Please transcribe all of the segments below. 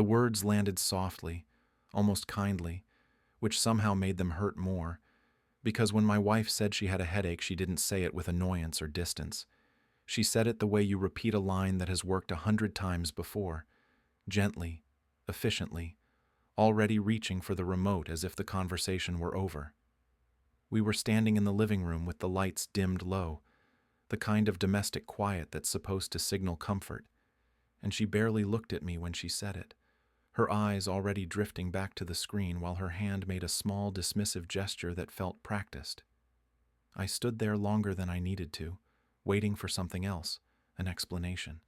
The words landed softly, almost kindly, which somehow made them hurt more, because when my wife said she had a headache, she didn't say it with annoyance or distance. She said it the way you repeat a line that has worked 100 times before, gently, efficiently, already reaching for the remote as if the conversation were over. We were standing in the living room with the lights dimmed low, the kind of domestic quiet that's supposed to signal comfort, and she barely looked at me when she said it, her eyes already drifting back to the screen while her hand made a small dismissive gesture that felt practiced. I stood there longer than I needed to, waiting for something else, an explanation,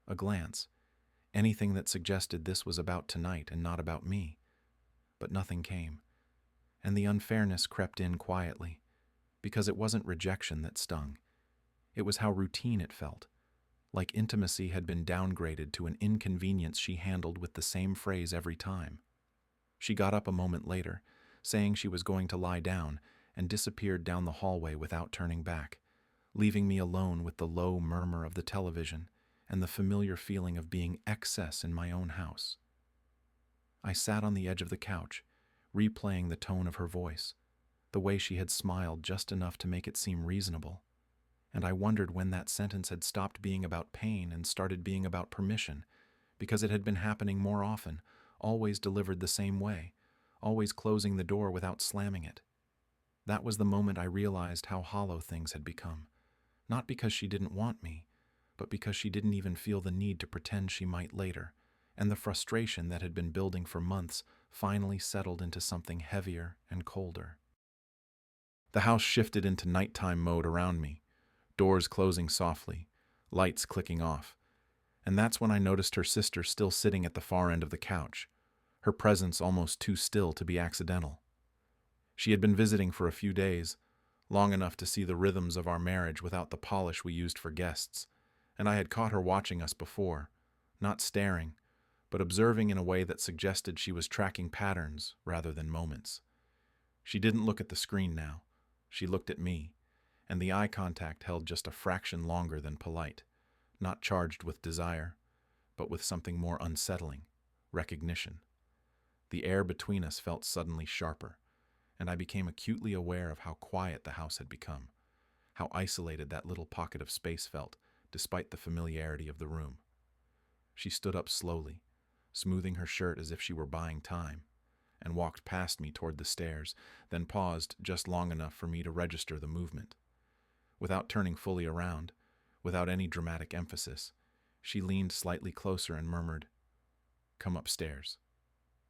a glance, anything that suggested this was about tonight and not about me. But nothing came, and the unfairness crept in quietly, because it wasn't rejection that stung. It was how routine it felt, like intimacy had been downgraded to an inconvenience she handled with the same phrase every time. She got up a moment later, saying she was going to lie down, and disappeared down the hallway without turning back, leaving me alone with the low murmur of the television and the familiar feeling of being excess in my own house. I sat on the edge of the couch, replaying the tone of her voice, the way she had smiled just enough to make it seem reasonable, and I wondered when that sentence had stopped being about pain and started being about permission, because it had been happening more often, always delivered the same way, always closing the door without slamming it. That was the moment I realized how hollow things had become, not because she didn't want me, but because she didn't even feel the need to pretend she might later, and the frustration that had been building for months finally settled into something heavier and colder. The house shifted into nighttime mode around me, doors closing softly, lights clicking off, and that's when I noticed her sister still sitting at the far end of the couch, her presence almost too still to be accidental. She had been visiting for a few days, long enough to see the rhythms of our marriage without the polish we used for guests, and I had caught her watching us before, not staring, but observing in a way that suggested she was tracking patterns rather than moments. She didn't look at the screen now. She looked at me, and the eye contact held just a fraction longer than polite, not charged with desire, but with something more unsettling, recognition. The air between us felt suddenly sharper, and I became acutely aware of how quiet the house had become, how isolated that little pocket of space felt, despite the familiarity of the room. She stood up slowly, smoothing her shirt as if she were buying time, and walked past me toward the stairs, then paused just long enough for me to register the movement. Without turning fully around, without any dramatic emphasis, she leaned slightly closer and murmured, "Come upstairs,"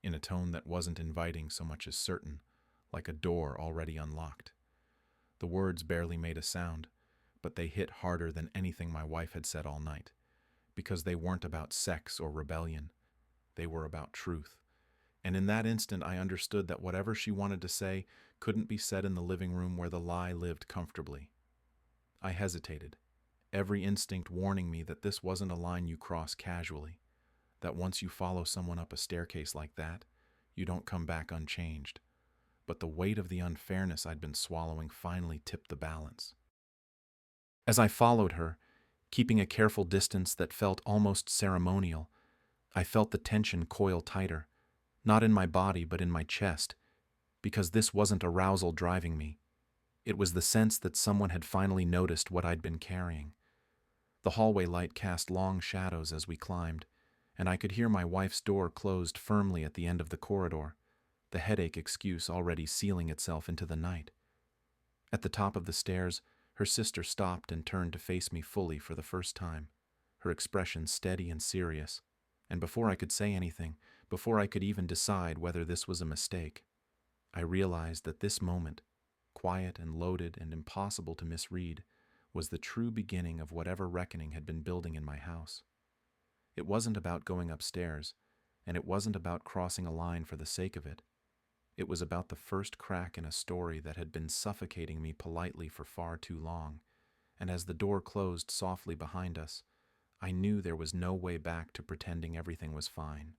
in a tone that wasn't inviting so much as certain, like a door already unlocked. The words barely made a sound, but they hit harder than anything my wife had said all night, because they weren't about sex or rebellion. They were about truth. And in that instant, I understood that whatever she wanted to say couldn't be said in the living room where the lie lived comfortably. I hesitated, every instinct warning me that this wasn't a line you cross casually, that once you follow someone up a staircase like that, you don't come back unchanged. But the weight of the unfairness I'd been swallowing finally tipped the balance. As I followed her, keeping a careful distance that felt almost ceremonial, I felt the tension coil tighter, not in my body but in my chest, because this wasn't arousal driving me. It was the sense that someone had finally noticed what I'd been carrying. The hallway light cast long shadows as we climbed, and I could hear my wife's door closed firmly at the end of the corridor, the headache excuse already sealing itself into the night. At the top of the stairs, her sister stopped and turned to face me fully for the first time, her expression steady and serious, and before I could say anything, before I could even decide whether this was a mistake, I realized that this moment, quiet and loaded and impossible to misread, was the true beginning of whatever reckoning had been building in my house. It wasn't about going upstairs, and it wasn't about crossing a line for the sake of it. It was about the first crack in a story that had been suffocating me politely for far too long, and as the door closed softly behind us, I knew there was no way back to pretending everything was fine.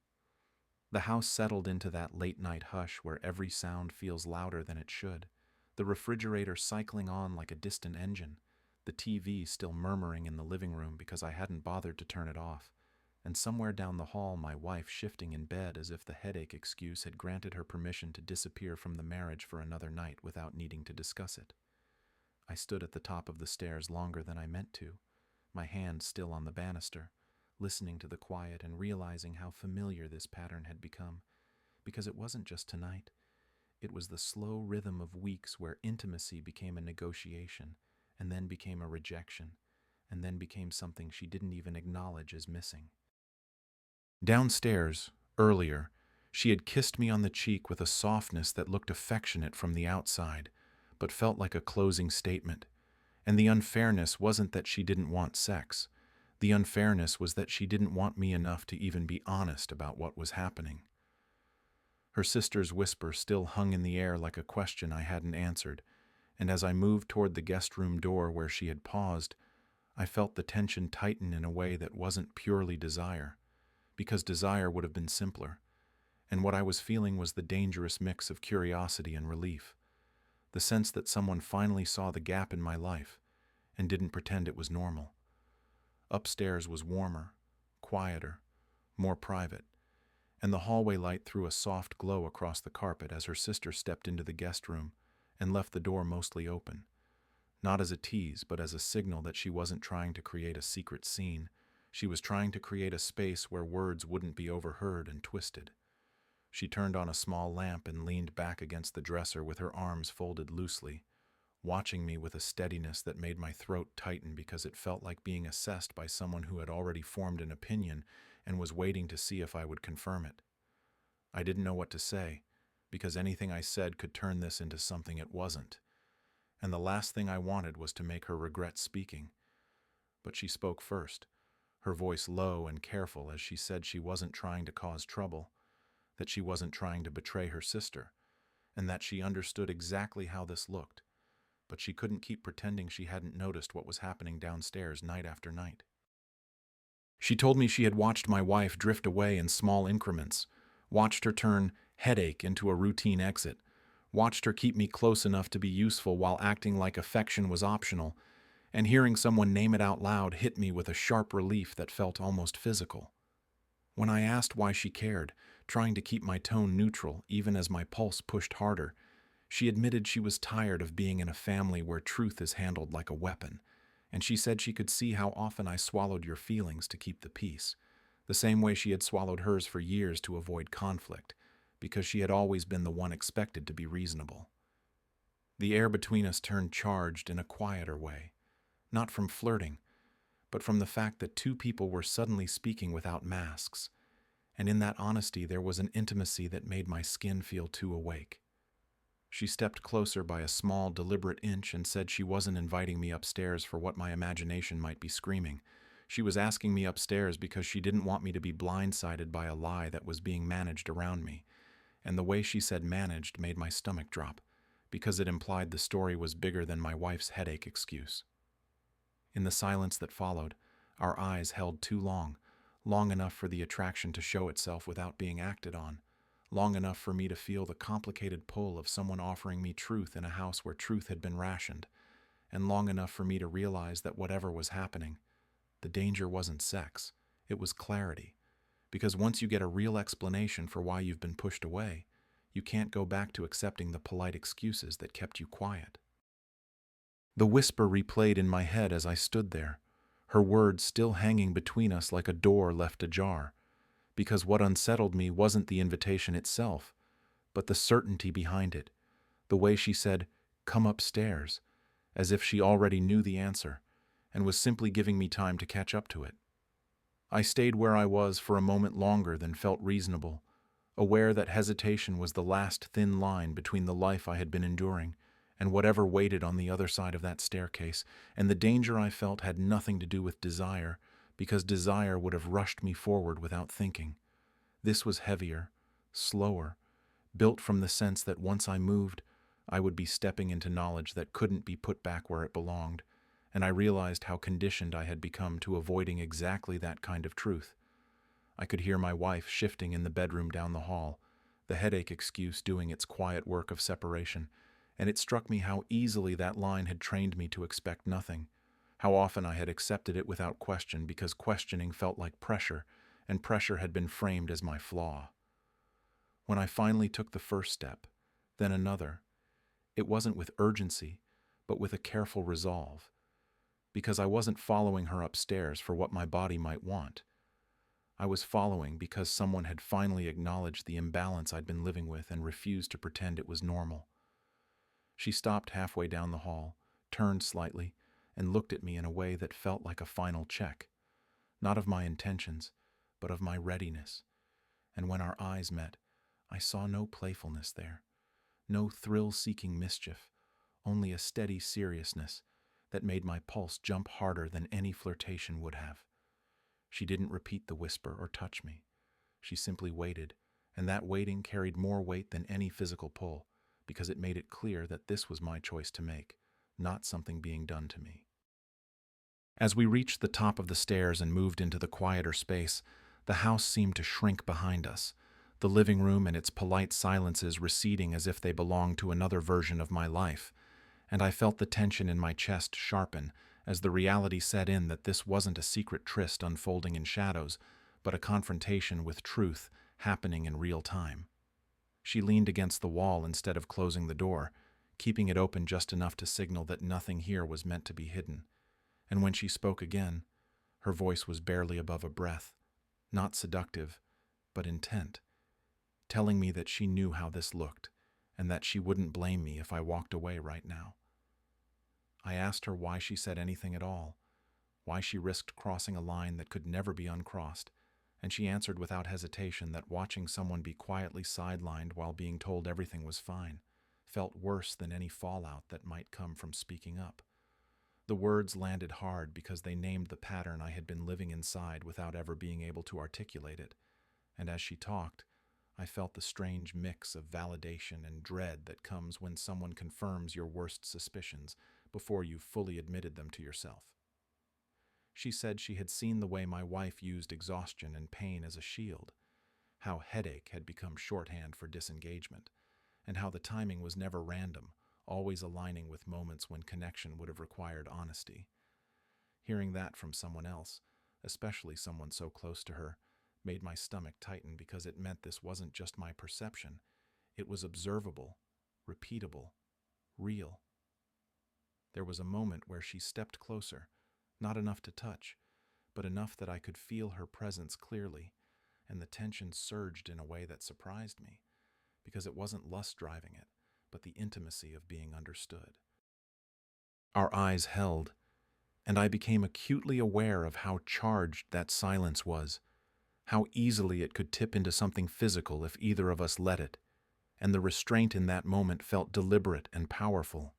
The house settled into that late-night hush where every sound feels louder than it should, the refrigerator cycling on like a distant engine, the TV still murmuring in the living room because I hadn't bothered to turn it off, and somewhere down the hall my wife shifting in bed as if the headache excuse had granted her permission to disappear from the marriage for another night without needing to discuss it. I stood at the top of the stairs longer than I meant to, my hand still on the banister, listening to the quiet and realizing how familiar this pattern had become, because it wasn't just tonight. It was the slow rhythm of weeks where intimacy became a negotiation, and then became a rejection, and then became something she didn't even acknowledge as missing. Downstairs, earlier, she had kissed me on the cheek with a softness that looked affectionate from the outside, but felt like a closing statement. And the unfairness wasn't that she didn't want sex. The unfairness was that she didn't want me enough to even be honest about what was happening. Her sister's whisper still hung in the air like a question I hadn't answered, and as I moved toward the guest room door where she had paused, I felt the tension tighten in a way that wasn't purely desire, because desire would have been simpler, and what I was feeling was the dangerous mix of curiosity and relief, the sense that someone finally saw the gap in my life and didn't pretend it was normal. Upstairs was warmer, quieter, more private, and the hallway light threw a soft glow across the carpet as her sister stepped into the guest room and left the door mostly open, not as a tease but as a signal that she wasn't trying to create a secret scene. She was trying to create a space where words wouldn't be overheard and twisted. She turned on a small lamp and leaned back against the dresser with her arms folded loosely, watching me with a steadiness that made my throat tighten because it felt like being assessed by someone who had already formed an opinion and was waiting to see if I would confirm it. I didn't know what to say, because anything I said could turn this into something it wasn't, and the last thing I wanted was to make her regret speaking. But she spoke first, her voice low and careful as she said she wasn't trying to cause trouble, that she wasn't trying to betray her sister, and that she understood exactly how this looked, but she couldn't keep pretending she hadn't noticed what was happening downstairs night after night. She told me she had watched my wife drift away in small increments, watched her turn headache into a routine exit, watched her keep me close enough to be useful while acting like affection was optional, and hearing someone name it out loud hit me with a sharp relief that felt almost physical. When I asked why she cared, trying to keep my tone neutral even as my pulse pushed harder, she admitted she was tired of being in a family where truth is handled like a weapon, and she said she could see how often I swallowed your feelings to keep the peace, the same way she had swallowed hers for years to avoid conflict, because she had always been the one expected to be reasonable. The air between us turned charged in a quieter way, not from flirting, but from the fact that two people were suddenly speaking without masks, and in that honesty there was an intimacy that made my skin feel too awake. She stepped closer by a small, deliberate inch and said she wasn't inviting me upstairs for what my imagination might be screaming. She was asking me upstairs because she didn't want me to be blindsided by a lie that was being managed around me, and the way she said managed made my stomach drop, because it implied the story was bigger than my wife's headache excuse. In the silence that followed, our eyes held too long, long enough for the attraction to show itself without being acted on, long enough for me to feel the complicated pull of someone offering me truth in a house where truth had been rationed, and long enough for me to realize that whatever was happening, the danger wasn't sex, it was clarity, because once you get a real explanation for why you've been pushed away, you can't go back to accepting the polite excuses that kept you quiet. The whisper replayed in my head as I stood there, her words still hanging between us like a door left ajar, because what unsettled me wasn't the invitation itself, but the certainty behind it, the way she said, "Come upstairs," as if she already knew the answer, and was simply giving me time to catch up to it. I stayed where I was for a moment longer than felt reasonable, aware that hesitation was the last thin line between the life I had been enduring and whatever waited on the other side of that staircase, and the danger I felt had nothing to do with desire, because desire would have rushed me forward without thinking. This was heavier, slower, built from the sense that once I moved, I would be stepping into knowledge that couldn't be put back where it belonged, and I realized how conditioned I had become to avoiding exactly that kind of truth. I could hear my wife shifting in the bedroom down the hall, the headache excuse doing its quiet work of separation, and it struck me how easily that line had trained me to expect nothing, how often I had accepted it without question because questioning felt like pressure, and pressure had been framed as my flaw. When I finally took the first step, then another, it wasn't with urgency, but with a careful resolve, because I wasn't following her upstairs for what my body might want. I was following because someone had finally acknowledged the imbalance I'd been living with and refused to pretend it was normal. She stopped halfway down the hall, turned slightly, and looked at me in a way that felt like a final check, not of my intentions, but of my readiness. And when our eyes met, I saw no playfulness there, no thrill-seeking mischief, only a steady seriousness that made my pulse jump harder than any flirtation would have. She didn't repeat the whisper or touch me. She simply waited, and that waiting carried more weight than any physical pull, because it made it clear that this was my choice to make, not something being done to me. As we reached the top of the stairs and moved into the quieter space, the house seemed to shrink behind us, the living room and its polite silences receding as if they belonged to another version of my life, and I felt the tension in my chest sharpen as the reality set in that this wasn't a secret tryst unfolding in shadows, but a confrontation with truth happening in real time. She leaned against the wall instead of closing the door, keeping it open just enough to signal that nothing here was meant to be hidden. And when she spoke again, her voice was barely above a breath, not seductive, but intent, telling me that she knew how this looked, and that she wouldn't blame me if I walked away right now. I asked her why she said anything at all, why she risked crossing a line that could never be uncrossed, and she answered without hesitation that watching someone be quietly sidelined while being told everything was fine felt worse than any fallout that might come from speaking up. The words landed hard because they named the pattern I had been living inside without ever being able to articulate it, and as she talked, I felt the strange mix of validation and dread that comes when someone confirms your worst suspicions before you've fully admitted them to yourself. She said she had seen the way my wife used exhaustion and pain as a shield, how headache had become shorthand for disengagement, and how the timing was never random, always aligning with moments when connection would have required honesty. Hearing that from someone else, especially someone so close to her, made my stomach tighten because it meant this wasn't just my perception. It was observable, repeatable, real. There was a moment where she stepped closer, not enough to touch, but enough that I could feel her presence clearly, and the tension surged in a way that surprised me, because it wasn't lust driving it, but the intimacy of being understood. Our eyes held, and I became acutely aware of how charged that silence was, how easily it could tip into something physical if either of us let it, and the restraint in that moment felt deliberate and powerful,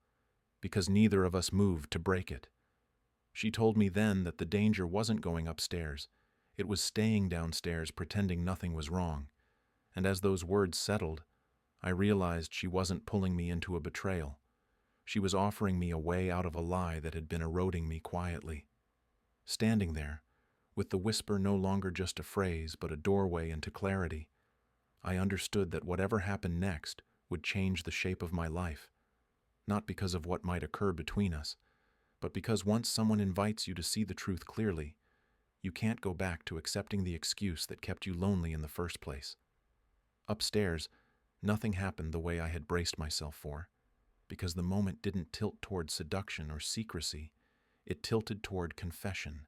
because neither of us moved to break it. She told me then that the danger wasn't going upstairs, it was staying downstairs pretending nothing was wrong, and as those words settled, I realized she wasn't pulling me into a betrayal. She was offering me a way out of a lie that had been eroding me quietly. Standing there, with the whisper no longer just a phrase but a doorway into clarity, I understood that whatever happened next would change the shape of my life, not because of what might occur between us, but because once someone invites you to see the truth clearly, you can't go back to accepting the excuse that kept you lonely in the first place. Upstairs, nothing happened the way I had braced myself for, because the moment didn't tilt toward seduction or secrecy, it tilted toward confession,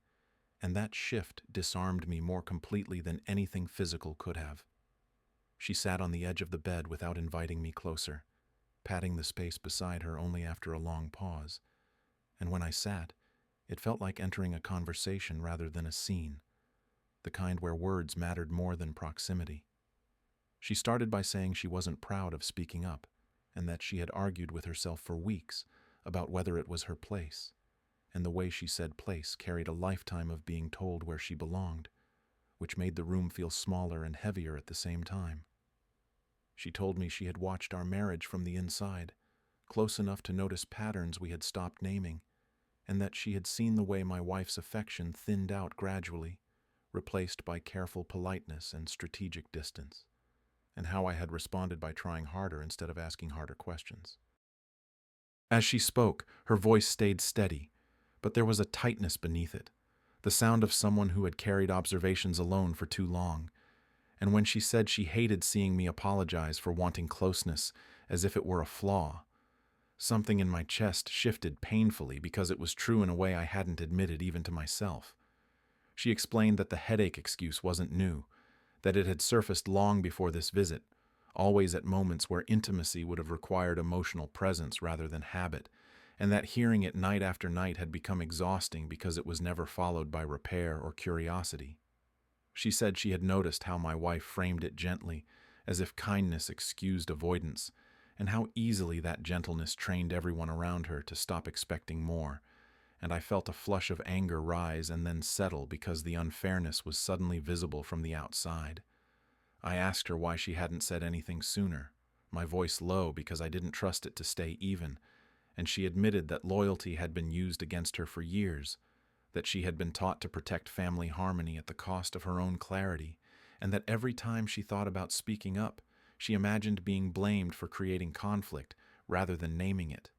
and that shift disarmed me more completely than anything physical could have. She sat on the edge of the bed without inviting me closer, patting the space beside her only after a long pause, and when I sat, it felt like entering a conversation rather than a scene, the kind where words mattered more than proximity. She started by saying she wasn't proud of speaking up, and that she had argued with herself for weeks about whether it was her place, and the way she said place carried a lifetime of being told where she belonged, which made the room feel smaller and heavier at the same time. She told me she had watched our marriage from the inside, close enough to notice patterns we had stopped naming, and that she had seen the way my wife's affection thinned out gradually, replaced by careful politeness and strategic distance, and how I had responded by trying harder instead of asking harder questions. As she spoke, her voice stayed steady, but there was a tightness beneath it, the sound of someone who had carried observations alone for too long. And when she said she hated seeing me apologize for wanting closeness as if it were a flaw, something in my chest shifted painfully because it was true in a way I hadn't admitted even to myself. She explained that the headache excuse wasn't new, that it had surfaced long before this visit, always at moments where intimacy would have required emotional presence rather than habit, and that hearing it night after night had become exhausting because it was never followed by repair or curiosity. She said she had noticed how my wife framed it gently, as if kindness excused avoidance, and how easily that gentleness trained everyone around her to stop expecting more, and I felt a flush of anger rise and then settle because the unfairness was suddenly visible from the outside. I asked her why she hadn't said anything sooner, my voice low because I didn't trust it to stay even, and she admitted that loyalty had been used against her for years, that she had been taught to protect family harmony at the cost of her own clarity, and that every time she thought about speaking up, she imagined being blamed for creating conflict rather than naming it.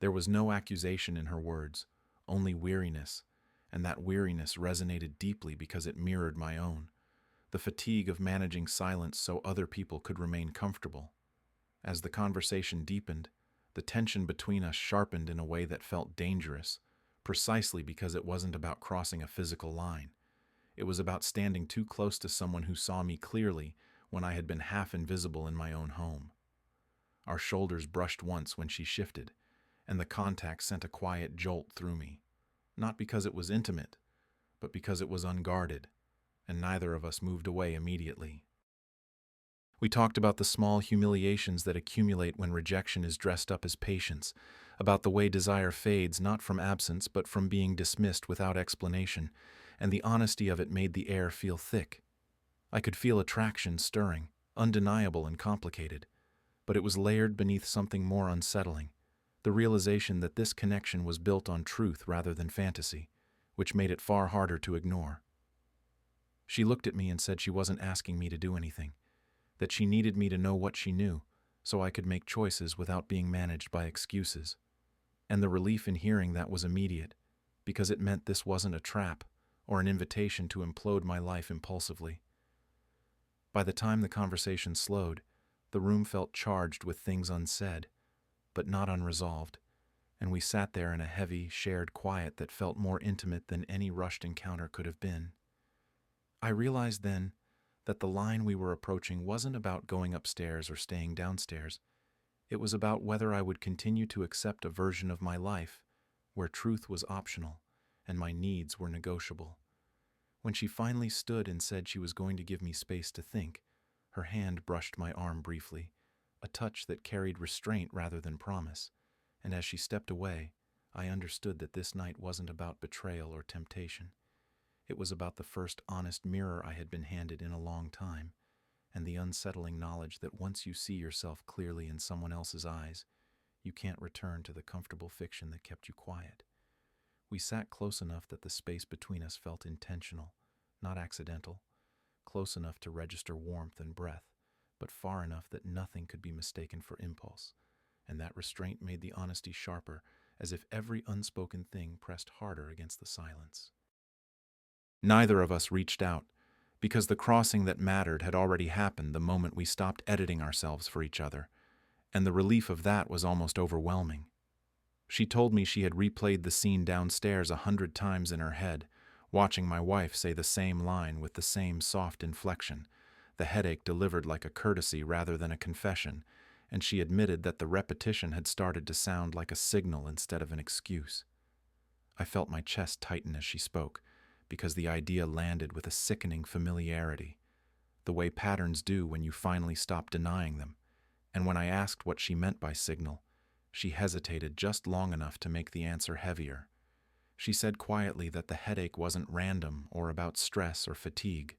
There was no accusation in her words, only weariness, and that weariness resonated deeply because it mirrored my own, the fatigue of managing silence so other people could remain comfortable. As the conversation deepened, the tension between us sharpened in a way that felt dangerous, precisely because it wasn't about crossing a physical line. It was about standing too close to someone who saw me clearly when I had been half invisible in my own home. Our shoulders brushed once when she shifted, and the contact sent a quiet jolt through me, not because it was intimate, but because it was unguarded, and neither of us moved away immediately. We talked about the small humiliations that accumulate when rejection is dressed up as patience, about the way desire fades not from absence but from being dismissed without explanation, and the honesty of it made the air feel thick. I could feel attraction stirring, undeniable and complicated, but it was layered beneath something more unsettling, the realization that this connection was built on truth rather than fantasy, which made it far harder to ignore. She looked at me and said she wasn't asking me to do anything, that she needed me to know what she knew, so I could make choices without being managed by excuses. And the relief in hearing that was immediate, because it meant this wasn't a trap or an invitation to implode my life impulsively. By the time the conversation slowed, the room felt charged with things unsaid, but not unresolved, and we sat there in a heavy, shared quiet that felt more intimate than any rushed encounter could have been. I realized then that the line we were approaching wasn't about going upstairs or staying downstairs. It was about whether I would continue to accept a version of my life where truth was optional and my needs were negotiable. When she finally stood and said she was going to give me space to think, her hand brushed my arm briefly, a touch that carried restraint rather than promise, and as she stepped away, I understood that this night wasn't about betrayal or temptation. It was about the first honest mirror I had been handed in a long time, and the unsettling knowledge that once you see yourself clearly in someone else's eyes, you can't return to the comfortable fiction that kept you quiet. We sat close enough that the space between us felt intentional, not accidental, close enough to register warmth and breath, but far enough that nothing could be mistaken for impulse, and that restraint made the honesty sharper, as if every unspoken thing pressed harder against the silence. Neither of us reached out, because the crossing that mattered had already happened the moment we stopped editing ourselves for each other, and the relief of that was almost overwhelming. She told me she had replayed the scene downstairs 100 times in her head, watching my wife say the same line with the same soft inflection, the headache delivered like a courtesy rather than a confession, and she admitted that the repetition had started to sound like a signal instead of an excuse. I felt my chest tighten as she spoke, because the idea landed with a sickening familiarity, the way patterns do when you finally stop denying them, and when I asked what she meant by signal, she hesitated just long enough to make the answer heavier. She said quietly that the headache wasn't random or about stress or fatigue,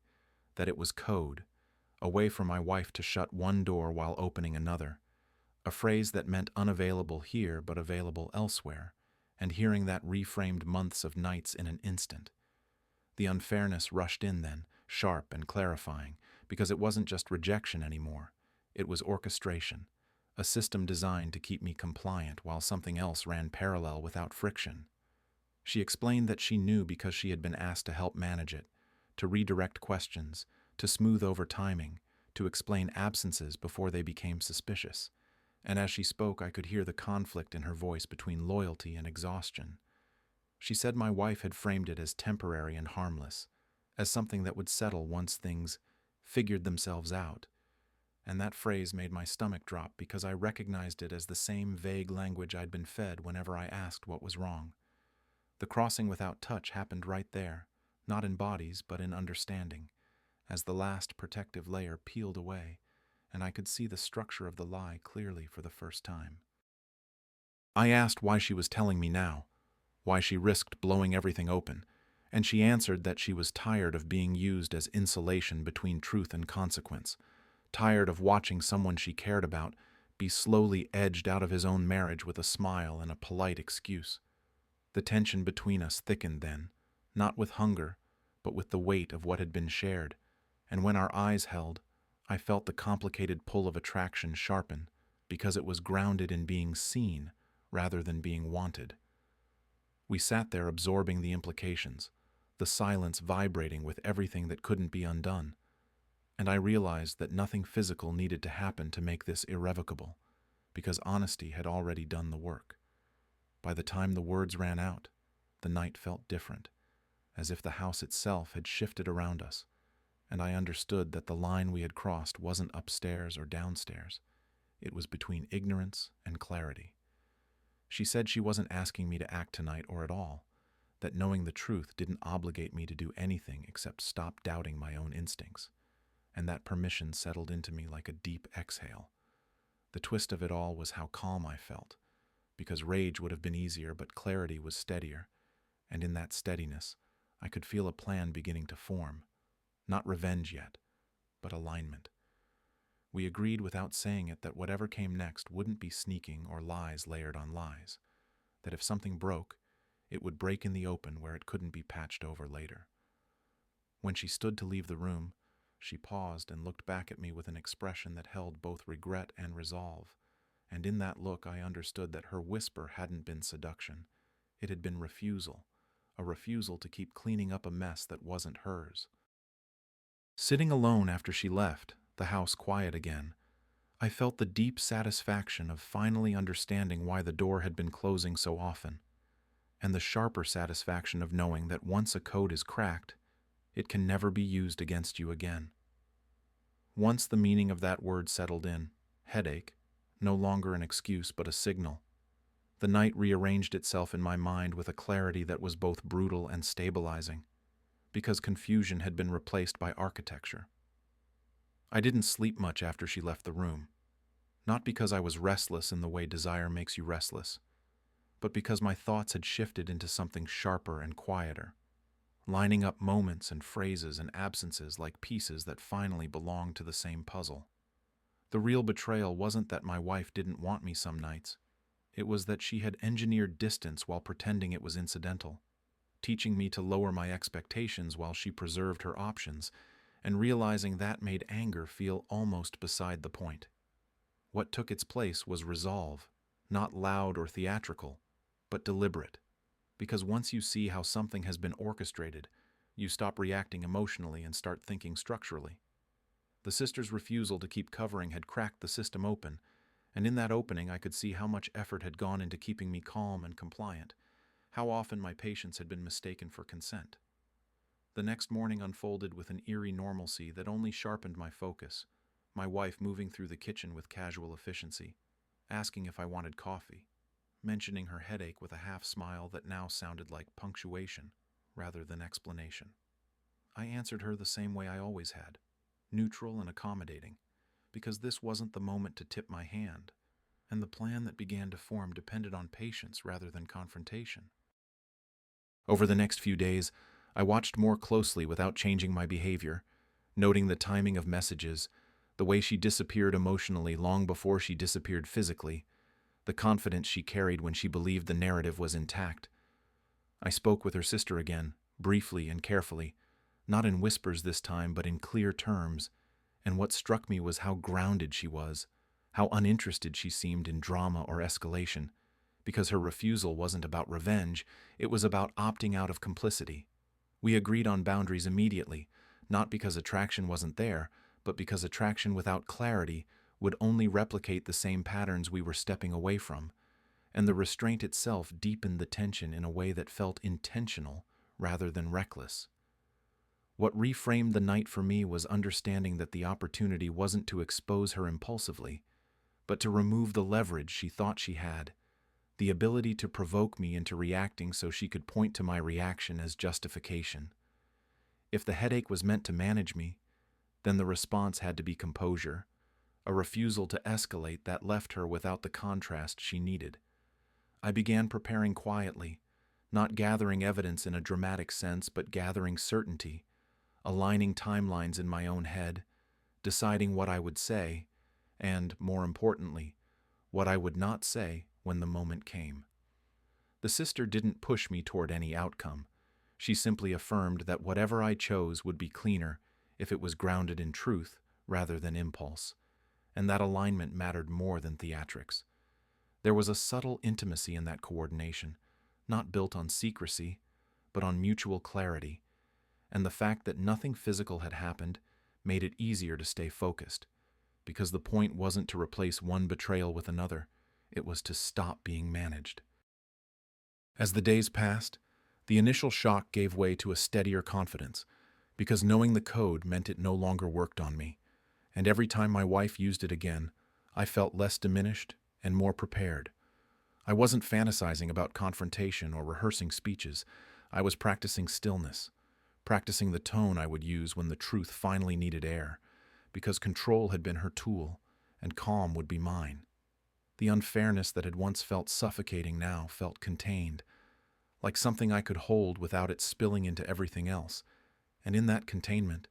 that it was code, a way for my wife to shut one door while opening another, a phrase that meant unavailable here but available elsewhere, and hearing that reframed months of nights in an instant. The unfairness rushed in then, sharp and clarifying, because it wasn't just rejection anymore. It was orchestration, a system designed to keep me compliant while something else ran parallel without friction. She explained that she knew because she had been asked to help manage it, to redirect questions, to smooth over timing, to explain absences before they became suspicious. And as she spoke, I could hear the conflict in her voice between loyalty and exhaustion. She said my wife had framed it as temporary and harmless, as something that would settle once things figured themselves out. And that phrase made my stomach drop because I recognized it as the same vague language I'd been fed whenever I asked what was wrong. The crossing without touch happened right there, not in bodies but in understanding, as the last protective layer peeled away, and I could see the structure of the lie clearly for the first time. I asked why she was telling me now, why she risked blowing everything open, and she answered that she was tired of being used as insulation between truth and consequence, tired of watching someone she cared about be slowly edged out of his own marriage with a smile and a polite excuse. The tension between us thickened then, not with hunger, but with the weight of what had been shared, and when our eyes held, I felt the complicated pull of attraction sharpen because it was grounded in being seen rather than being wanted. We sat there absorbing the implications, the silence vibrating with everything that couldn't be undone, and I realized that nothing physical needed to happen to make this irrevocable, because honesty had already done the work. By the time the words ran out, the night felt different, as if the house itself had shifted around us, and I understood that the line we had crossed wasn't upstairs or downstairs. It was between ignorance and clarity. She said she wasn't asking me to act tonight or at all, that knowing the truth didn't obligate me to do anything except stop doubting my own instincts, and that permission settled into me like a deep exhale. The twist of it all was how calm I felt, because rage would have been easier, but clarity was steadier, and in that steadiness, I could feel a plan beginning to form. Not revenge yet, but alignment. We agreed without saying it that whatever came next wouldn't be sneaking or lies layered on lies, that if something broke, it would break in the open where it couldn't be patched over later. When she stood to leave the room, she paused and looked back at me with an expression that held both regret and resolve, and in that look I understood that her whisper hadn't been seduction. It had been refusal, a refusal to keep cleaning up a mess that wasn't hers. Sitting alone after she left, the house quiet again, I felt the deep satisfaction of finally understanding why the door had been closing so often, and the sharper satisfaction of knowing that once a code is cracked, it can never be used against you again. Once the meaning of that word settled in, headache, no longer an excuse but a signal, the night rearranged itself in my mind with a clarity that was both brutal and stabilizing, because confusion had been replaced by architecture. I didn't sleep much after she left the room, not because I was restless in the way desire makes you restless, but because my thoughts had shifted into something sharper and quieter, lining up moments and phrases and absences like pieces that finally belonged to the same puzzle. The real betrayal wasn't that my wife didn't want me some nights. It was that she had engineered distance while pretending it was incidental, teaching me to lower my expectations while she preserved her options, and realizing that made anger feel almost beside the point. What took its place was resolve, not loud or theatrical, but deliberate. Because once you see how something has been orchestrated, you stop reacting emotionally and start thinking structurally. The sisters' refusal to keep covering had cracked the system open, and in that opening I could see how much effort had gone into keeping me calm and compliant, how often my patience had been mistaken for consent. The next morning unfolded with an eerie normalcy that only sharpened my focus, my wife moving through the kitchen with casual efficiency, asking if I wanted coffee, mentioning her headache with a half-smile that now sounded like punctuation rather than explanation. I answered her the same way I always had, neutral and accommodating, because this wasn't the moment to tip my hand, and the plan that began to form depended on patience rather than confrontation. Over the next few days, I watched more closely without changing my behavior, noting the timing of messages, the way she disappeared emotionally long before she disappeared physically, the confidence she carried when she believed the narrative was intact. I spoke with her sister again, briefly and carefully, not in whispers this time, but in clear terms, and what struck me was how grounded she was, how uninterested she seemed in drama or escalation, because her refusal wasn't about revenge, it was about opting out of complicity. We agreed on boundaries immediately, not because attraction wasn't there, but because attraction without clarity would only replicate the same patterns we were stepping away from, and the restraint itself deepened the tension in a way that felt intentional rather than reckless. What reframed the night for me was understanding that the opportunity wasn't to expose her impulsively, but to remove the leverage she thought she had, the ability to provoke me into reacting so she could point to my reaction as justification. If the headache was meant to manage me, then the response had to be composure, a refusal to escalate that left her without the contrast she needed. I began preparing quietly, not gathering evidence in a dramatic sense, but gathering certainty, aligning timelines in my own head, deciding what I would say, and, more importantly, what I would not say when the moment came. The sister didn't push me toward any outcome. She simply affirmed that whatever I chose would be cleaner if it was grounded in truth rather than impulse, and that alignment mattered more than theatrics. There was a subtle intimacy in that coordination, not built on secrecy, but on mutual clarity, and the fact that nothing physical had happened made it easier to stay focused, because the point wasn't to replace one betrayal with another, it was to stop being managed. As the days passed, the initial shock gave way to a steadier confidence, because knowing the code meant it no longer worked on me, and every time my wife used it again, I felt less diminished and more prepared. I wasn't fantasizing about confrontation or rehearsing speeches. I was practicing stillness, practicing the tone I would use when the truth finally needed air, because control had been her tool, and calm would be mine. The unfairness that had once felt suffocating now felt contained, like something I could hold without it spilling into everything else, and in that containment,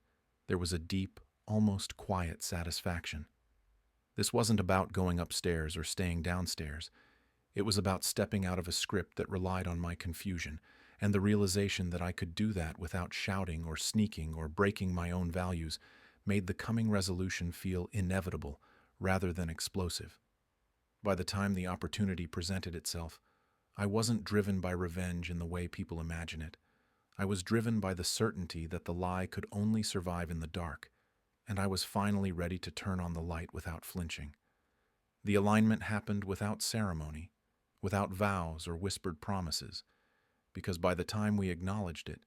there was a deep, almost quiet satisfaction. This wasn't about going upstairs or staying downstairs. It was about stepping out of a script that relied on my confusion, and the realization that I could do that without shouting or sneaking or breaking my own values made the coming resolution feel inevitable rather than explosive. By the time the opportunity presented itself, I wasn't driven by revenge in the way people imagine it. I was driven by the certainty that the lie could only survive in the dark, and I was finally ready to turn on the light without flinching. The alignment happened without ceremony, without vows or whispered promises, because by the time we acknowledged it,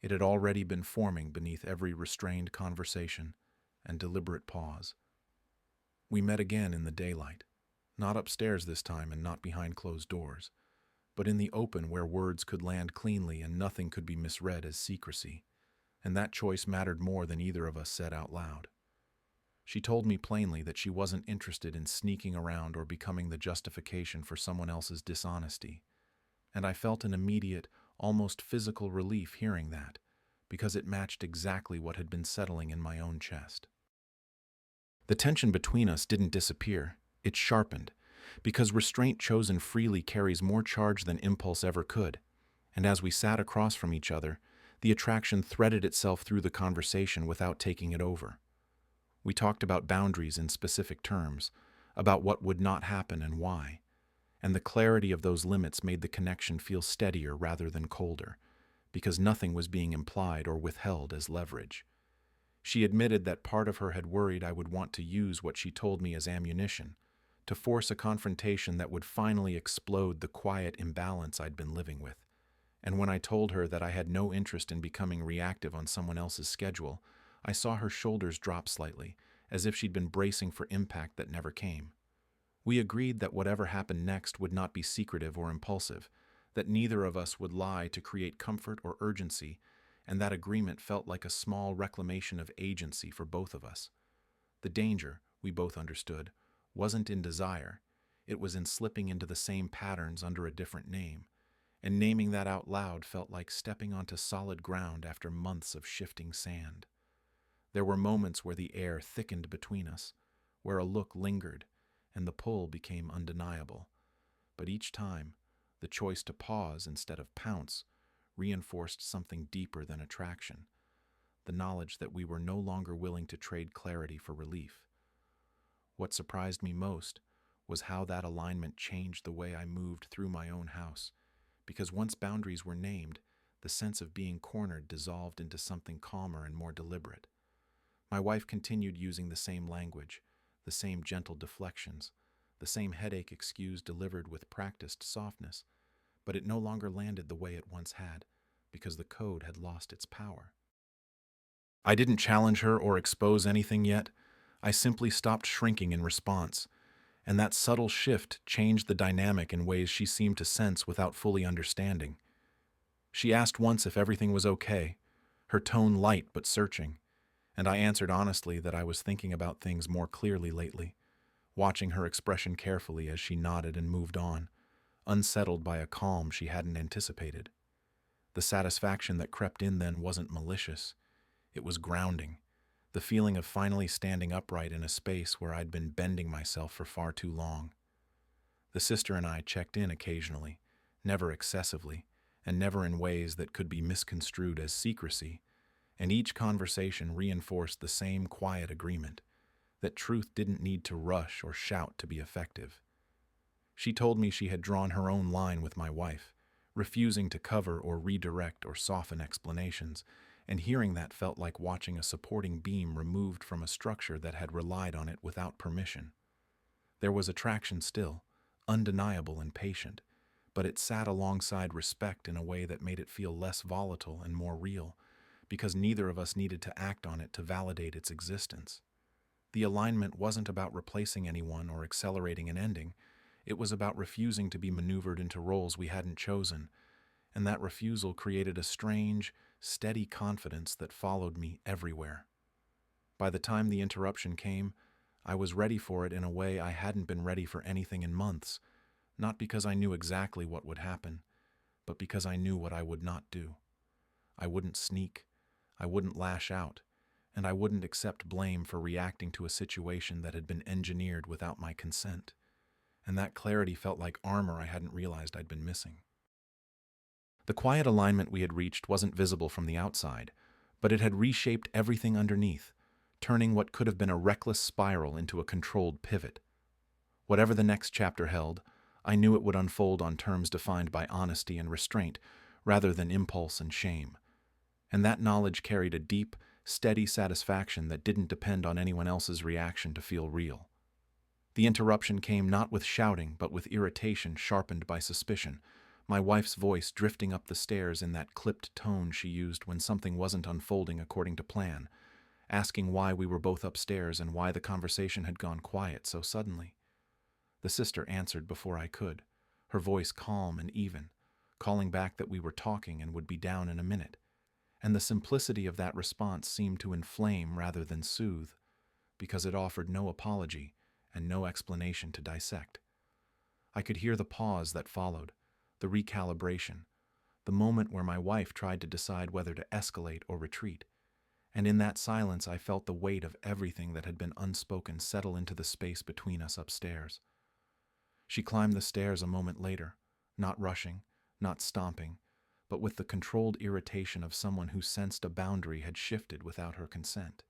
it had already been forming beneath every restrained conversation and deliberate pause. We met again in the daylight, not upstairs this time and not behind closed doors, but in the open where words could land cleanly and nothing could be misread as secrecy, and that choice mattered more than either of us said out loud. She told me plainly that she wasn't interested in sneaking around or becoming the justification for someone else's dishonesty, and I felt an immediate, almost physical relief hearing that, because it matched exactly what had been settling in my own chest. The tension between us didn't disappear, it sharpened, because restraint chosen freely carries more charge than impulse ever could, and as we sat across from each other, the attraction threaded itself through the conversation without taking it over. We talked about boundaries in specific terms, about what would not happen and why, and the clarity of those limits made the connection feel steadier rather than colder, because nothing was being implied or withheld as leverage. She admitted that part of her had worried I would want to use what she told me as ammunition, to force a confrontation that would finally explode the quiet imbalance I'd been living with. And when I told her that I had no interest in becoming reactive on someone else's schedule, I saw her shoulders drop slightly, as if she'd been bracing for impact that never came. We agreed that whatever happened next would not be secretive or impulsive, that neither of us would lie to create comfort or urgency, and that agreement felt like a small reclamation of agency for both of us. The danger, we both understood, wasn't in desire, it was in slipping into the same patterns under a different name, and naming that out loud felt like stepping onto solid ground after months of shifting sand. There were moments where the air thickened between us, where a look lingered, and the pull became undeniable. But each time, the choice to pause instead of pounce reinforced something deeper than attraction, the knowledge that we were no longer willing to trade clarity for relief. What surprised me most was how that alignment changed the way I moved through my own house, because once boundaries were named, the sense of being cornered dissolved into something calmer and more deliberate. My wife continued using the same language, the same gentle deflections, the same headache excuse delivered with practiced softness, but it no longer landed the way it once had, because the code had lost its power. I didn't challenge her or expose anything yet. I simply stopped shrinking in response, and that subtle shift changed the dynamic in ways she seemed to sense without fully understanding. She asked once if everything was okay, her tone light but searching, and I answered honestly that I was thinking about things more clearly lately, watching her expression carefully as she nodded and moved on, unsettled by a calm she hadn't anticipated. The satisfaction that crept in then wasn't malicious. It was grounding, the feeling of finally standing upright in a space where I'd been bending myself for far too long. The sister and I checked in occasionally, never excessively, and never in ways that could be misconstrued as secrecy, and each conversation reinforced the same quiet agreement that truth didn't need to rush or shout to be effective. She told me she had drawn her own line with my wife, refusing to cover or redirect or soften explanations, and hearing that felt like watching a supporting beam removed from a structure that had relied on it without permission. There was attraction still, undeniable and patient, but it sat alongside respect in a way that made it feel less volatile and more real, because neither of us needed to act on it to validate its existence. The alignment wasn't about replacing anyone or accelerating an ending. It was about refusing to be maneuvered into roles we hadn't chosen, and that refusal created a strange, steady confidence that followed me everywhere. By the time the interruption came, I was ready for it in a way I hadn't been ready for anything in months, not because I knew exactly what would happen, but because I knew what I would not do. I wouldn't sneak, I wouldn't lash out, and I wouldn't accept blame for reacting to a situation that had been engineered without my consent. And that clarity felt like armor I hadn't realized I'd been missing. The quiet alignment we had reached wasn't visible from the outside, but it had reshaped everything underneath, turning what could have been a reckless spiral into a controlled pivot. Whatever the next chapter held, I knew it would unfold on terms defined by honesty and restraint, rather than impulse and shame. And that knowledge carried a deep, steady satisfaction that didn't depend on anyone else's reaction to feel real. The interruption came not with shouting, but with irritation sharpened by suspicion, my wife's voice drifting up the stairs in that clipped tone she used when something wasn't unfolding according to plan, asking why we were both upstairs and why the conversation had gone quiet so suddenly. The sister answered before I could, her voice calm and even, calling back that we were talking and would be down in a minute, and the simplicity of that response seemed to inflame rather than soothe, because it offered no apology and no explanation to dissect. I could hear the pause that followed, the recalibration, the moment where my wife tried to decide whether to escalate or retreat, and in that silence I felt the weight of everything that had been unspoken settle into the space between us upstairs. She climbed the stairs a moment later, not rushing, not stomping, but with the controlled irritation of someone who sensed a boundary had shifted without her consent,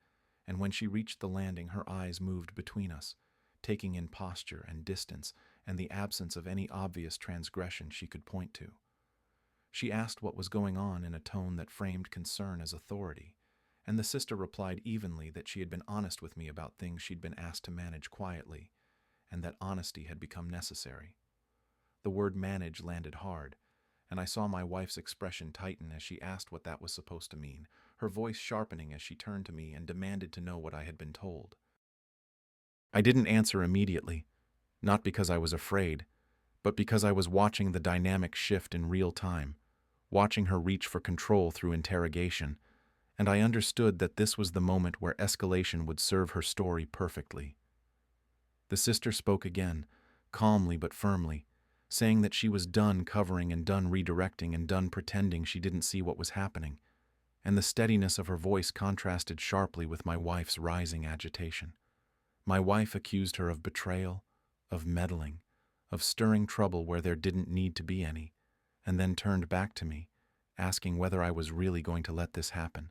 and when she reached the landing her eyes moved between us, taking in posture and distance and the absence of any obvious transgression she could point to. She asked what was going on in a tone that framed concern as authority, and the sister replied evenly that she had been honest with me about things she'd been asked to manage quietly, and that honesty had become necessary. The word manage landed hard, and I saw my wife's expression tighten as she asked what that was supposed to mean, her voice sharpening as she turned to me and demanded to know what I had been told. I didn't answer immediately, not because I was afraid, but because I was watching the dynamic shift in real time, watching her reach for control through interrogation, and I understood that this was the moment where escalation would serve her story perfectly. The sister spoke again, calmly but firmly, saying that she was done covering and done redirecting and done pretending she didn't see what was happening, and the steadiness of her voice contrasted sharply with my wife's rising agitation. My wife accused her of betrayal, of meddling, of stirring trouble where there didn't need to be any, and then turned back to me, asking whether I was really going to let this happen,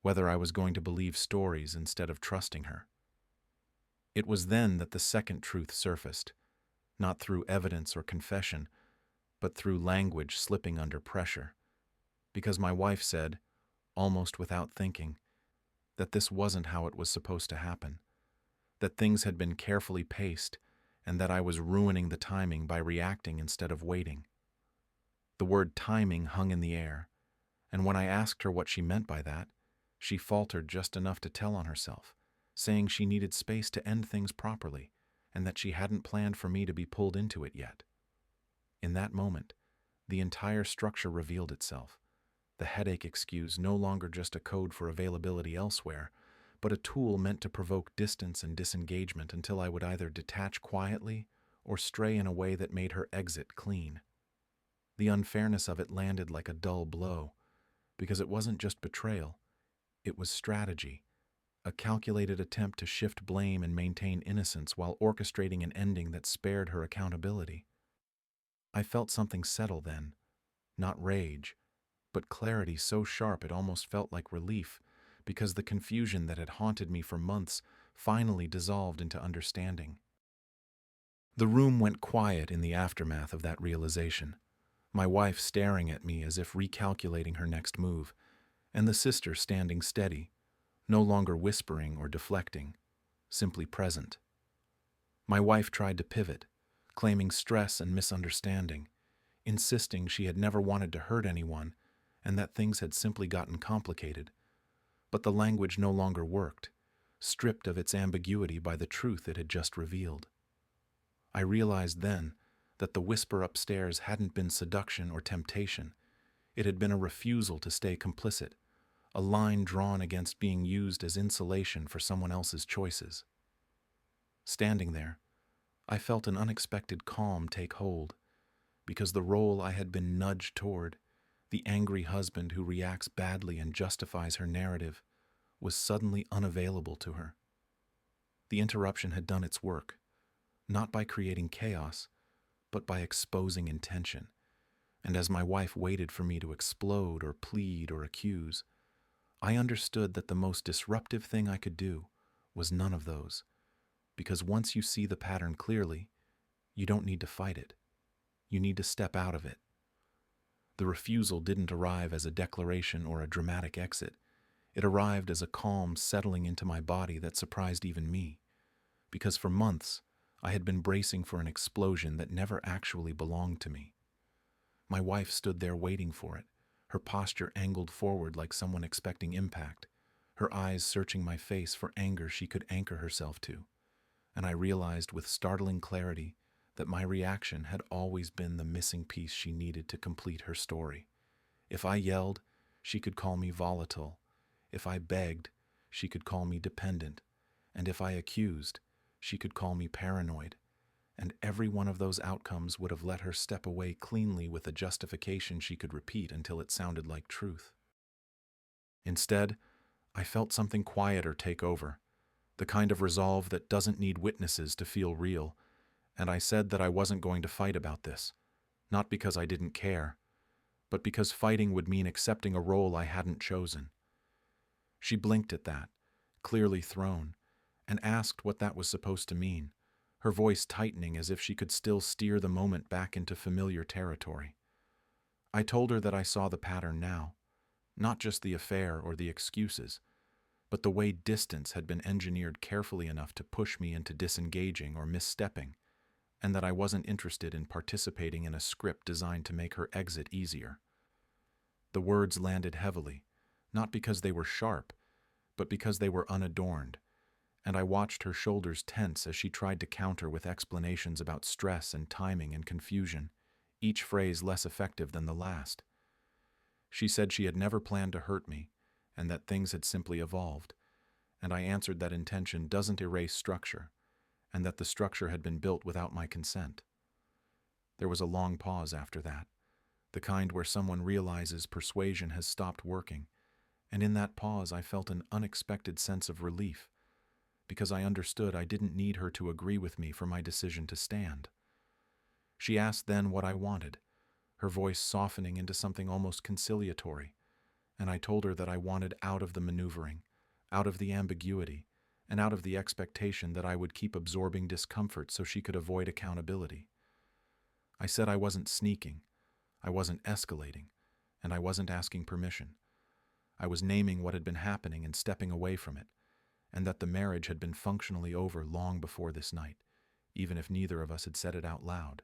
whether I was going to believe stories instead of trusting her. It was then that the second truth surfaced, not through evidence or confession, but through language slipping under pressure. Because my wife said, almost without thinking, that this wasn't how it was supposed to happen, that things had been carefully paced, and that I was ruining the timing by reacting instead of waiting. The word timing hung in the air, and when I asked her what she meant by that, she faltered just enough to tell on herself, saying she needed space to end things properly, and that she hadn't planned for me to be pulled into it yet. In that moment, the entire structure revealed itself. The headache excuse no longer just a code for availability elsewhere, but a tool meant to provoke distance and disengagement until I would either detach quietly or stray in a way that made her exit clean. The unfairness of it landed like a dull blow, because it wasn't just betrayal, it was strategy, a calculated attempt to shift blame and maintain innocence while orchestrating an ending that spared her accountability. I felt something settle then, not rage, but clarity so sharp it almost felt like relief, because the confusion that had haunted me for months finally dissolved into understanding. The room went quiet in the aftermath of that realization, my wife staring at me as if recalculating her next move, and the sister standing steady, no longer whispering or deflecting, simply present. My wife tried to pivot, claiming stress and misunderstanding, insisting she had never wanted to hurt anyone and that things had simply gotten complicated. But the language no longer worked, stripped of its ambiguity by the truth it had just revealed. I realized then that the whisper upstairs hadn't been seduction or temptation. It had been a refusal to stay complicit, a line drawn against being used as insulation for someone else's choices. Standing there, I felt an unexpected calm take hold, because the role I had been nudged toward, the angry husband who reacts badly and justifies her narrative, was suddenly unavailable to her. The interruption had done its work, not by creating chaos, but by exposing intention. And as my wife waited for me to explode or plead or accuse, I understood that the most disruptive thing I could do was none of those, because once you see the pattern clearly, you don't need to fight it. You need to step out of it. The refusal didn't arrive as a declaration or a dramatic exit. It arrived as a calm settling into my body that surprised even me, because for months I had been bracing for an explosion that never actually belonged to me. My wife stood there waiting for it, her posture angled forward like someone expecting impact, her eyes searching my face for anger she could anchor herself to. And I realized with startling clarity that my reaction had always been the missing piece she needed to complete her story. If I yelled, she could call me volatile. If I begged, she could call me dependent. And if I accused, she could call me paranoid. And every one of those outcomes would have let her step away cleanly with a justification she could repeat until it sounded like truth. Instead, I felt something quieter take over, the kind of resolve that doesn't need witnesses to feel real, and I said that I wasn't going to fight about this, not because I didn't care, but because fighting would mean accepting a role I hadn't chosen. She blinked at that, clearly thrown, and asked what that was supposed to mean, her voice tightening as if she could still steer the moment back into familiar territory. I told her that I saw the pattern now, not just the affair or the excuses, but the way distance had been engineered carefully enough to push me into disengaging or misstepping, and that I wasn't interested in participating in a script designed to make her exit easier. The words landed heavily, not because they were sharp, but because they were unadorned, and I watched her shoulders tense as she tried to counter with explanations about stress and timing and confusion, each phrase less effective than the last. She said she had never planned to hurt me, and that things had simply evolved, and I answered that intention doesn't erase structure, and that the structure had been built without my consent. There was a long pause after that, the kind where someone realizes persuasion has stopped working, and in that pause I felt an unexpected sense of relief, because I understood I didn't need her to agree with me for my decision to stand. She asked then what I wanted, her voice softening into something almost conciliatory, and I told her that I wanted out of the maneuvering, out of the ambiguity, and out of the expectation that I would keep absorbing discomfort so she could avoid accountability. I said I wasn't sneaking, I wasn't escalating, and I wasn't asking permission. I was naming what had been happening and stepping away from it, and that the marriage had been functionally over long before this night, even if neither of us had said it out loud.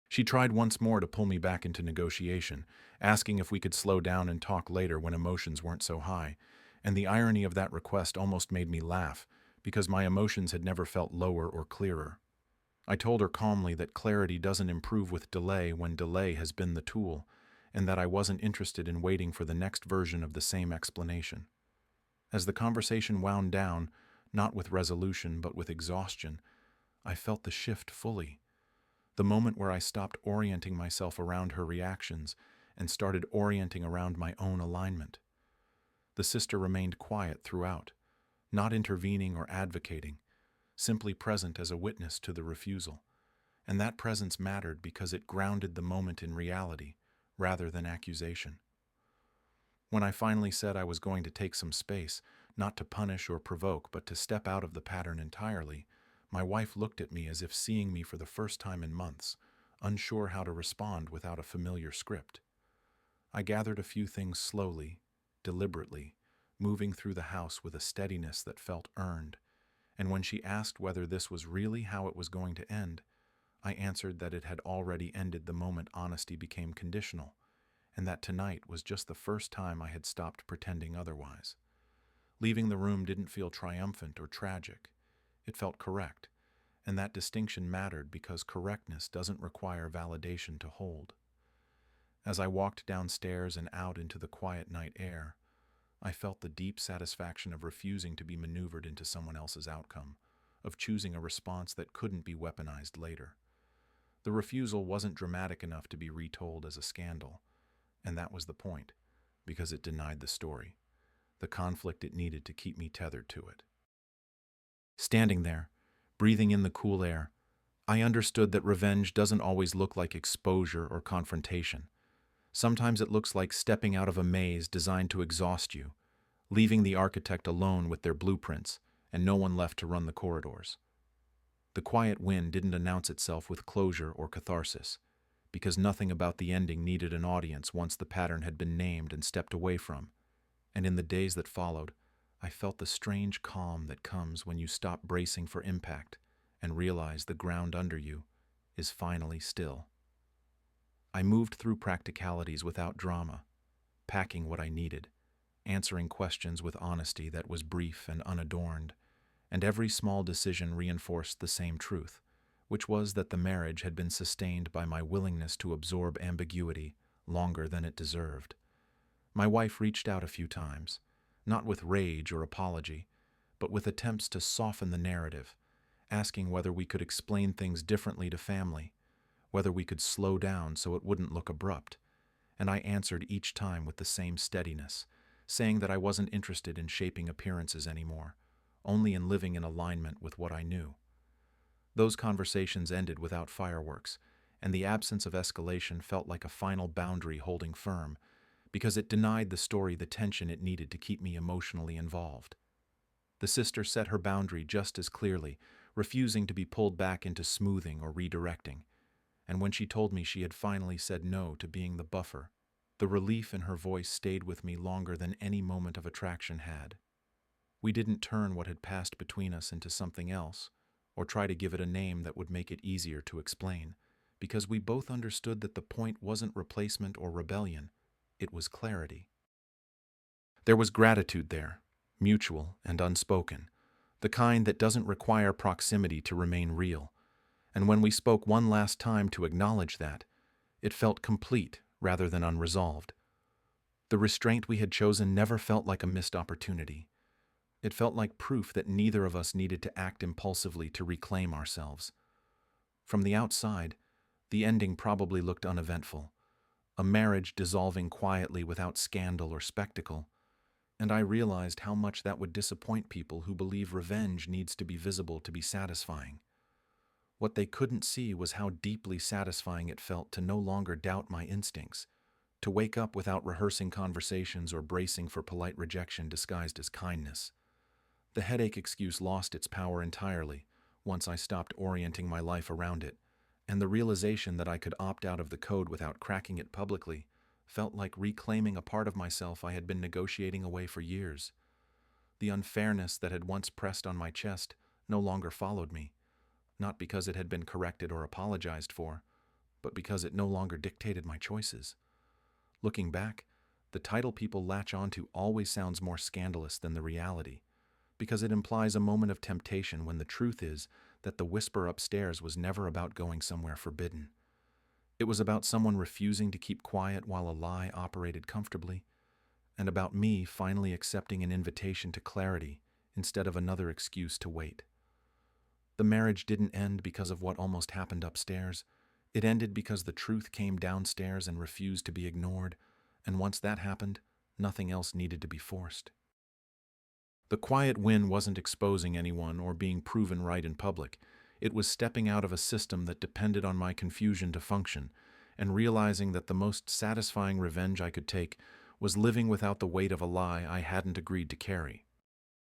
She tried once more to pull me back into negotiation, asking if we could slow down and talk later when emotions weren't so high, and the irony of that request almost made me laugh, because my emotions had never felt lower or clearer. I told her calmly that clarity doesn't improve with delay when delay has been the tool, and that I wasn't interested in waiting for the next version of the same explanation. As the conversation wound down, not with resolution but with exhaustion, I felt the shift fully. The moment where I stopped orienting myself around her reactions and started orienting around my own alignment. The sister remained quiet throughout, not intervening or advocating, simply present as a witness to the refusal. And that presence mattered because it grounded the moment in reality, rather than accusation. When I finally said I was going to take some space, not to punish or provoke, but to step out of the pattern entirely, my wife looked at me as if seeing me for the first time in months, unsure how to respond without a familiar script. I gathered a few things slowly, deliberately, moving through the house with a steadiness that felt earned, and when she asked whether this was really how it was going to end, I answered that it had already ended the moment honesty became conditional, and that tonight was just the first time I had stopped pretending otherwise. Leaving the room didn't feel triumphant or tragic. It felt correct, and that distinction mattered because correctness doesn't require validation to hold. As I walked downstairs and out into the quiet night air, I felt the deep satisfaction of refusing to be maneuvered into someone else's outcome, of choosing a response that couldn't be weaponized later. The refusal wasn't dramatic enough to be retold as a scandal, and that was the point, because it denied the story, the conflict it needed to keep me tethered to it. Standing there, breathing in the cool air, I understood that revenge doesn't always look like exposure or confrontation. Sometimes it looks like stepping out of a maze designed to exhaust you, leaving the architect alone with their blueprints and no one left to run the corridors. The quiet win didn't announce itself with closure or catharsis, because nothing about the ending needed an audience once the pattern had been named and stepped away from, and in the days that followed, I felt the strange calm that comes when you stop bracing for impact and realize the ground under you is finally still. I moved through practicalities without drama, packing what I needed, answering questions with honesty that was brief and unadorned, and every small decision reinforced the same truth, which was that the marriage had been sustained by my willingness to absorb ambiguity longer than it deserved. My wife reached out a few times, not with rage or apology, but with attempts to soften the narrative, asking whether we could explain things differently to family, whether we could slow down so it wouldn't look abrupt, and I answered each time with the same steadiness, saying that I wasn't interested in shaping appearances anymore, only in living in alignment with what I knew. Those conversations ended without fireworks, and the absence of escalation felt like a final boundary holding firm, because it denied the story the tension it needed to keep me emotionally involved. The sister set her boundary just as clearly, refusing to be pulled back into smoothing or redirecting, and when she told me she had finally said no to being the buffer, the relief in her voice stayed with me longer than any moment of attraction had. We didn't turn what had passed between us into something else, or try to give it a name that would make it easier to explain, because we both understood that the point wasn't replacement or rebellion, it was clarity. There was gratitude there, mutual and unspoken, the kind that doesn't require proximity to remain real, and when we spoke one last time to acknowledge that, it felt complete rather than unresolved. The restraint we had chosen never felt like a missed opportunity. It felt like proof that neither of us needed to act impulsively to reclaim ourselves. From the outside, the ending probably looked uneventful, a marriage dissolving quietly without scandal or spectacle, and I realized how much that would disappoint people who believe revenge needs to be visible to be satisfying. What they couldn't see was how deeply satisfying it felt to no longer doubt my instincts, to wake up without rehearsing conversations or bracing for polite rejection disguised as kindness. The headache excuse lost its power entirely once I stopped orienting my life around it, and the realization that I could opt out of the code without cracking it publicly felt like reclaiming a part of myself I had been negotiating away for years. The unfairness that had once pressed on my chest no longer followed me, not because it had been corrected or apologized for, but because it no longer dictated my choices. Looking back, the title people latch onto always sounds more scandalous than the reality, because it implies a moment of temptation when the truth is that the whisper upstairs was never about going somewhere forbidden. It was about someone refusing to keep quiet while a lie operated comfortably, and about me finally accepting an invitation to clarity instead of another excuse to wait. The marriage didn't end because of what almost happened upstairs. It ended because the truth came downstairs and refused to be ignored, and once that happened, nothing else needed to be forced. The quiet win wasn't exposing anyone or being proven right in public. It was stepping out of a system that depended on my confusion to function, and realizing that the most satisfying revenge I could take was living without the weight of a lie I hadn't agreed to carry.